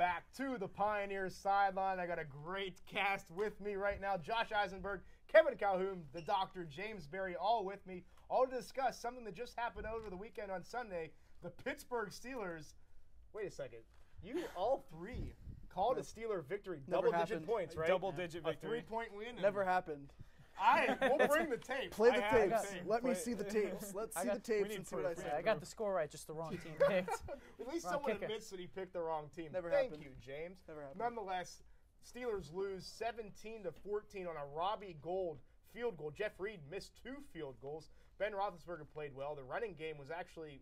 back to the Pioneers sideline. I got a great cast with me right now. Josh Isenberg, Kevin Calhoun, the doctor, James Berry, all with me, all to discuss something that just happened over the weekend on Sunday. The Pittsburgh Steelers. Wait a second. You all three called a Steeler victory, double-digit points, right? Double-digit victory. A 3-point win. Never happened. We'll bring the tapes. Play the tapes. Let me see the tapes. Let's see the tapes and see what I say. I got the score right, just the wrong team picked. At least someone admits that he picked the wrong team. Thank you, James. Never happened. Nonetheless, Steelers lose 17-14 on a Robbie Gould field goal. Jeff Reed missed 2 field goals. Ben Roethlisberger played well. The running game was actually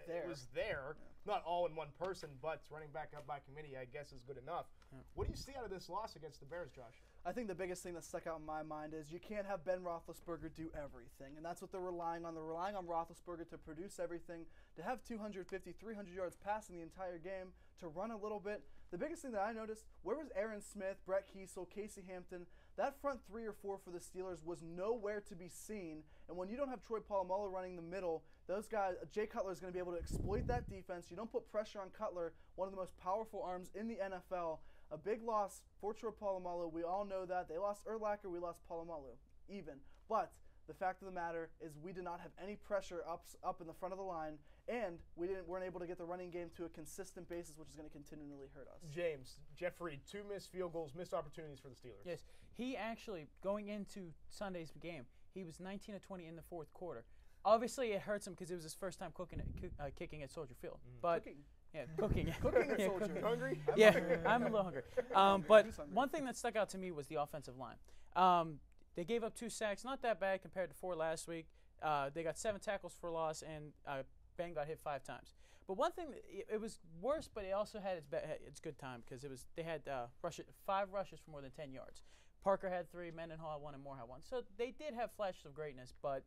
there. It was there. Yeah. Not all in one person, but running back up by committee, I guess, is good enough. Yeah. What do you see out of this loss against the Bears, Josh? I think the biggest thing that stuck out in my mind is you can't have Ben Roethlisberger do everything, and that's what they're relying on. They're relying on Roethlisberger to produce everything, to have 250, 300 yards passing the entire game, to run a little bit. The biggest thing that I noticed, where was Aaron Smith, Brett Kiesel, Casey Hampton? That front 3 or 4 for the Steelers was nowhere to be seen, and when you don't have Troy Polamalu running the middle, those guys, Jay Cutler is going to be able to exploit that defense. You don't put pressure on Cutler, one of the most powerful arms in the NFL. A big loss for Troy Polamalu. We all know that. They lost Urlacher. We lost Polamalu. Even. But the fact of the matter is we did not have any pressure up in the front of the line, and we weren't able to get the running game to a consistent basis, which is going to continually hurt us. James, Jeff Reed, 2 missed field goals, missed opportunities for the Steelers. Yes. He actually, going into Sunday's game, he was 19 of 20 in the fourth quarter. Obviously, it hurts him because it was his first time kicking at Soldier Field. But Cooking. Yeah, cooking. Cooking at Soldier. You hungry? Yeah, I'm a little hungry. But one thing that stuck out to me was the offensive line. They gave up 2 sacks, not that bad compared to 4 last week. They got 7 tackles for loss, and Ben got hit 5 times. But one thing, it was worse, but it also had its good time because they had 5 rushes for more than 10 yards. Parker had 3, Mendenhall had 1, and Moore had 1. So they did have flashes of greatness, but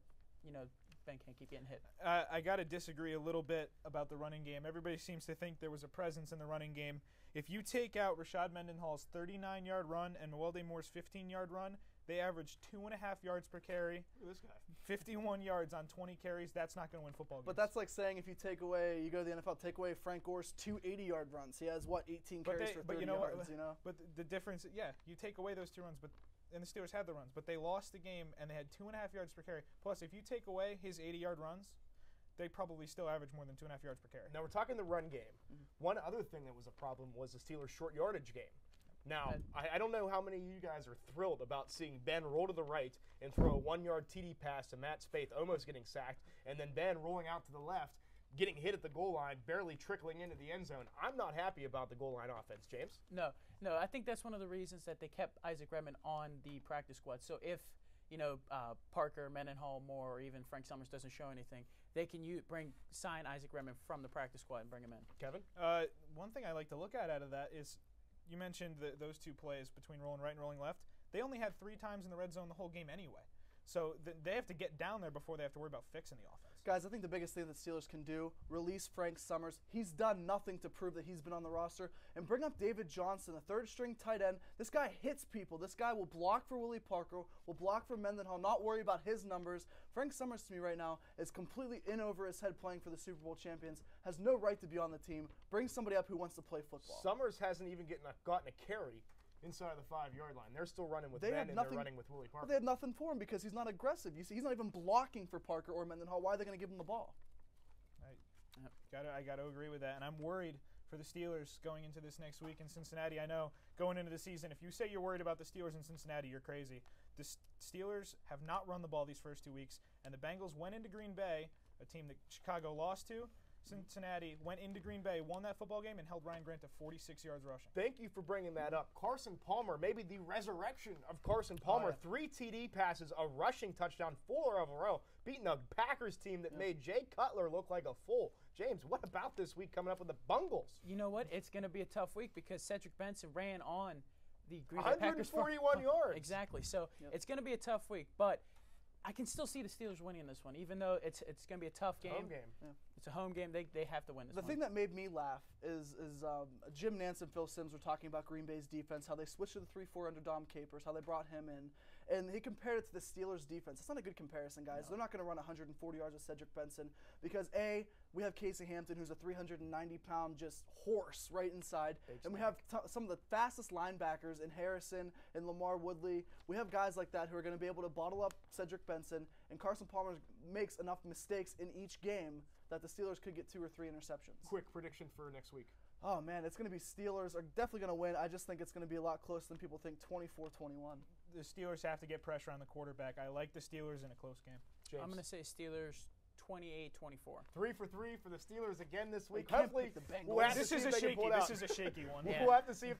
Ben can't keep getting hit. I got to disagree a little bit about the running game. Everybody seems to think there was a presence in the running game. If you take out Rashad Mendenhall's 39-yard run and Mewelde Moore's 15-yard run, they averaged 2.5 yards per carry. Look at this guy. 51 yards on 20 carries. That's not going to win football games. But that's like saying if you you go to the NFL, take away Frank Gore's 2 80-yard runs. He has, 18 carries for 30 yards, But the difference, you take away those 2 runs, and the Steelers had the runs, but they lost the game, and they had 2.5 yards per carry. Plus, if you take away his 80-yard runs, they probably still average more than 2.5 yards per carry. Now, we're talking the run game. One other thing that was a problem was the Steelers' short yardage game. Now, I don't know how many of you guys are thrilled about seeing Ben roll to the right and throw a 1-yard TD pass to Matt Spaeth, almost getting sacked, and then Ben rolling out to the left, getting hit at the goal line, barely trickling into the end zone. I'm not happy about the goal line offense, James. No, I think that's one of the reasons that they kept Isaac Redman on the practice squad. So if Parker, Mendenhall, Moore, or even Frank Summers doesn't show anything, they can sign Isaac Redman from the practice squad and bring him in. Kevin? One thing I like to look at out of that is you mentioned those 2 plays between rolling right and rolling left. They only had 3 times in the red zone the whole game anyway. So they have to get down there before they have to worry about fixing the offense. Guys, I think the biggest thing that Steelers can do, release Frank Summers. He's done nothing to prove that he's been on the roster. And bring up David Johnson, a 3rd-string tight end. This guy hits people. This guy will block for Willie Parker, will block for Mendenhall, not worry about his numbers. Frank Summers, to me right now, is completely in over his head playing for the Super Bowl champions, has no right to be on the team. Bring somebody up who wants to play football. Summers hasn't even gotten a carry inside the 5-yard line. They're still running with Ben, and they're running with Willie Parker. But they had nothing for him because he's not aggressive. You see, he's not even blocking for Parker or Mendenhall. Why are they going to give him the ball? I got to agree with that, and I'm worried for the Steelers going into this next week in Cincinnati. I know going into the season, if you say you're worried about the Steelers in Cincinnati, you're crazy. The Steelers have not run the ball these first 2 weeks, and the Bengals went into Green Bay, a team that Chicago lost to. Cincinnati went into Green Bay, won that football game, and held Ryan Grant to 46 yards rushing. Thank you for bringing that up. Carson Palmer, maybe the resurrection of Carson Palmer. 3 TD passes, a rushing touchdown, 4 of a row, beating a Packers team that made Jay Cutler look like a fool. James, what about this week coming up with the Bungles? You know what? It's going to be a tough week because Cedric Benson ran on the Green Bay Packers. 141 yards. Exactly. So it's going to be a tough week, but I can still see the Steelers winning this one, even though it's going to be a tough game. It's a home game. They have to win this The one. thing that made me laugh is Jim Nance and Phil Simms were talking about Green Bay's defense, how they switched to the 3-4 under Dom Capers, how they brought him in, and he compared it to the Steelers' defense. It's not a good comparison, guys. No. They're not going to run 140 yards with Cedric Benson because, A, we have Casey Hampton, who's a 390-pound just horse right inside, and we have some of the fastest linebackers in Harrison and Lamar Woodley. We have guys like that who are going to be able to bottle up Cedric Benson, and Carson Palmer makes enough mistakes in each game that the Steelers could get 2 or 3 interceptions. Quick prediction for next week. Oh, man, it's going to be Steelers are definitely going to win. I just think it's going to be a lot closer than people think, 24-21. The Steelers have to get pressure on the quarterback. I like the Steelers in a close game. James. I'm going to say Steelers 28-24. 3 for 3 for the Steelers again this week. can't Hopefully, pick the Bengals. we'll have to This see is if a they can shaky. pull it out. This is a shaky one. Yeah. We'll have to see if